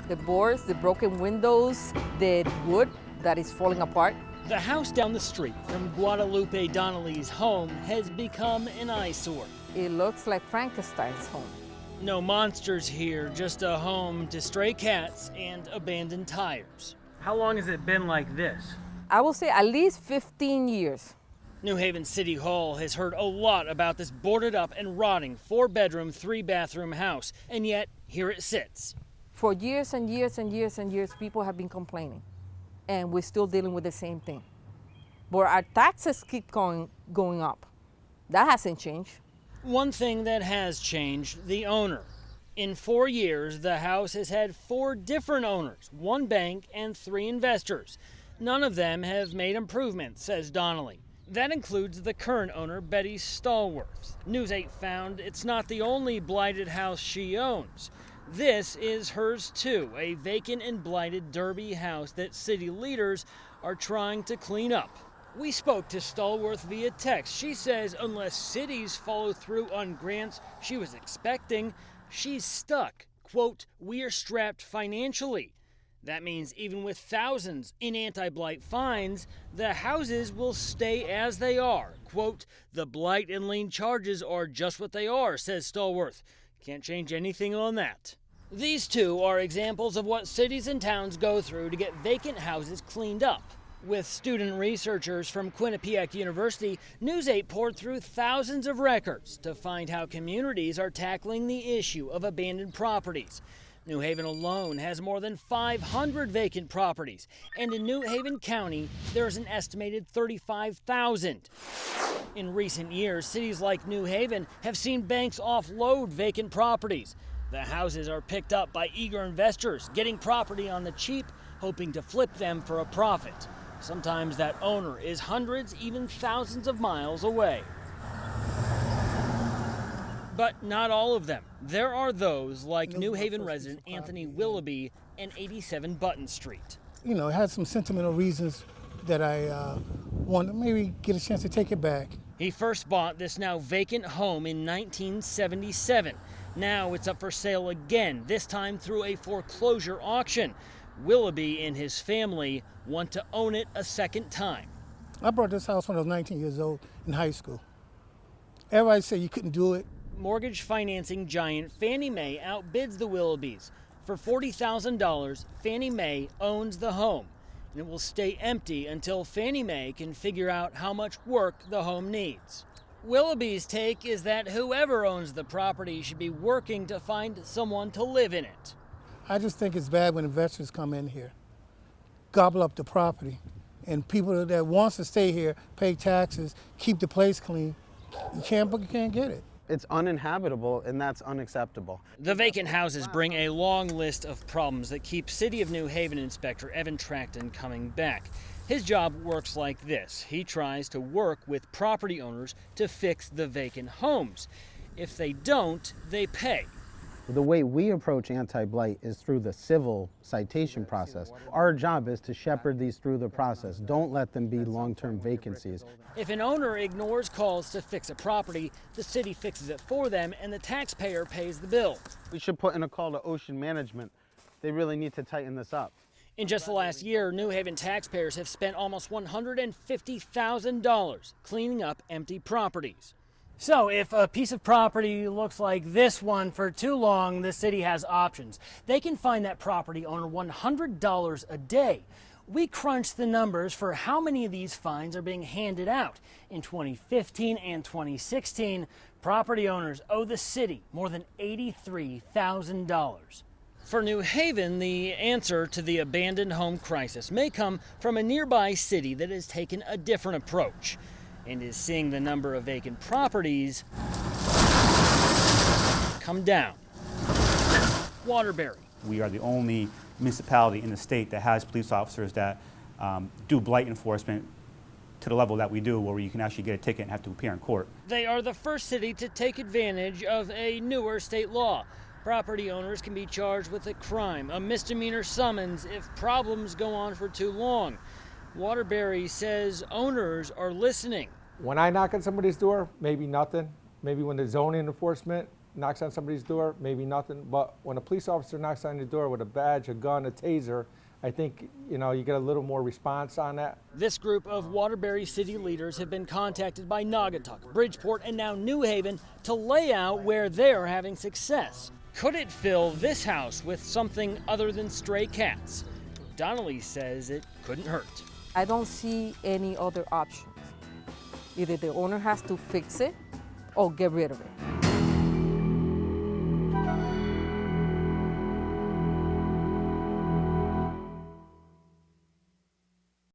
The boards, the broken windows, the wood that is falling apart. The house down the street from Guadalupe Donnelly's home has become an eyesore. It looks like Frankenstein's home. No monsters here, just a home to stray cats and abandoned tires. How long has it been like this? I will say at least 15 years. New Haven City Hall has heard a lot about this boarded up and rotting 4-bedroom, 3-bathroom house, and yet here it sits. For years and years and years and years, people have been complaining, and we're still dealing with the same thing. But our taxes keep going up. That hasn't changed. One thing that has changed, the owner. In 4 years, the house has had 4 different owners, 1 bank and 3 investors. None of them have made improvements, says Donnelly. That includes the current owner, Betty Stallworth. News 8 found it's not the only blighted house she owns. This is hers too, a vacant and blighted derby house that city leaders are trying to clean up. We spoke to Stallworth via text. She says unless cities follow through on grants she was expecting, she's stuck. Quote, "We are strapped financially." That means even with thousands in anti-blight fines, the houses will stay as they are. Quote, "The blight and lien charges are just what they are," says Stallworth. Can't change anything on that. These two are examples of what cities and towns go through to get vacant houses cleaned up. With student researchers from Quinnipiac University, News 8 poured through thousands of records to find how communities are tackling the issue of abandoned properties. New Haven alone has more than 500 vacant properties, and in New Haven County, there's an estimated 35,000. In recent years, cities like New Haven have seen banks offload vacant properties. The houses are picked up by eager investors, getting property on the cheap, hoping to flip them for a profit. Sometimes that owner is hundreds, even thousands of miles away. But not all of them. There are those like New Haven resident Anthony Willoughby and 87 Button Street. You know, it had some sentimental reasons that I wanted to maybe get a chance to take it back. He first bought this now vacant home in 1977. Now it's up for sale again, this time through a foreclosure auction. Willoughby and his family want to own it a second time. I bought this house when I was 19 years old in high school. Everybody said you couldn't do it. Mortgage financing giant Fannie Mae outbids the Willoughbys. For $40,000, Fannie Mae owns the home, and it will stay empty until Fannie Mae can figure out how much work the home needs. Willoughby's take is that whoever owns the property should be working to find someone to live in it. I just think it's bad when investors come in here, gobble up the property, and people that wants to stay here, pay taxes, keep the place clean, you can't get it. It's uninhabitable, and that's unacceptable. The vacant houses bring a long list of problems that keep City of New Haven Inspector Evan Tracton coming back. His job works like this. He tries to work with property owners to fix the vacant homes. If they don't, they pay. The way we approach anti-blight is through the civil citation process. Our job is to shepherd these through the process. Don't let them be long-term vacancies. If an owner ignores calls to fix a property, the city fixes it for them and the taxpayer pays the bill. We should put in a call to Ocean Management. They really need to tighten this up. In just the last year, New Haven taxpayers have spent almost $150,000 cleaning up empty properties. So if a piece of property looks like this one for too long, the city has options. They can find that property owner $100 a day. We crunched the numbers for how many of these fines are being handed out. In 2015 and 2016, property owners owe the city more than $83,000. For New Haven, the answer to the abandoned home crisis may come from a nearby city that has taken a different approach and is seeing the number of vacant properties come down. Waterbury. We are the only municipality in the state that has police officers that do blight enforcement to the level that we do, where you can actually get a ticket and have to appear in court. They are the first city to take advantage of a newer state law. Property owners can be charged with a crime, a misdemeanor summons, if problems go on for too long. Waterbury says owners are listening. When I knock on somebody's door, maybe nothing. Maybe when the zoning enforcement knocks on somebody's door, maybe nothing. But when a police officer knocks on your door with a badge, a gun, a taser, I think, you get a little more response on that. This group of Waterbury city leaders have been contacted by Naugatuck, Bridgeport, and now New Haven to lay out where they're having success. Could it fill this house with something other than stray cats? Donnelly says it couldn't hurt. I don't see any other options. Either the owner has to fix it or get rid of it.